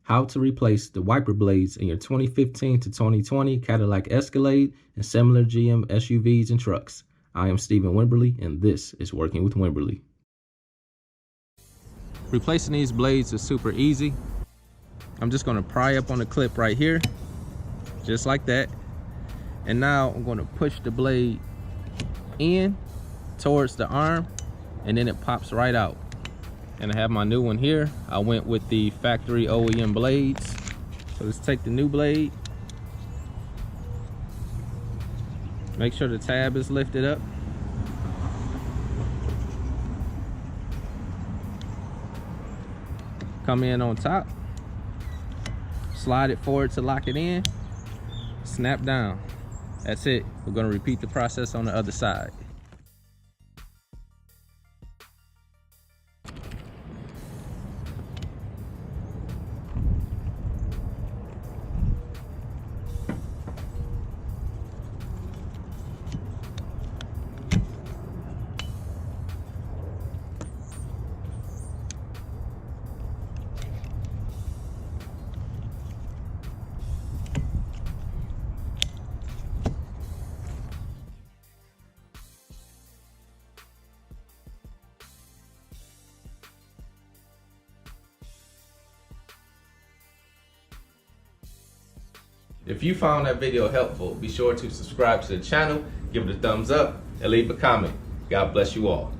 how to replace the wiper blades in your 2015 to 2020 Cadillac Escalade and similar GM SUVs and trucks. I am Stephen Wimberley, and this is Working with Wimberley. Replacing these blades is super easy. I'm just going to pry up on the clip right here, just like that. And now I'm going to push the blade in towards the arm, and then it pops right out. And I have my new one here. I went with the factory OEM blades. So let's take the new blade. Make sure the tab is lifted up. Come in on top. Slide it forward to lock it in. Snap down. That's it. We're going to repeat the process on the other side. If you found that video helpful, be sure to subscribe to the channel, give it a thumbs up, and leave a comment. God bless you all.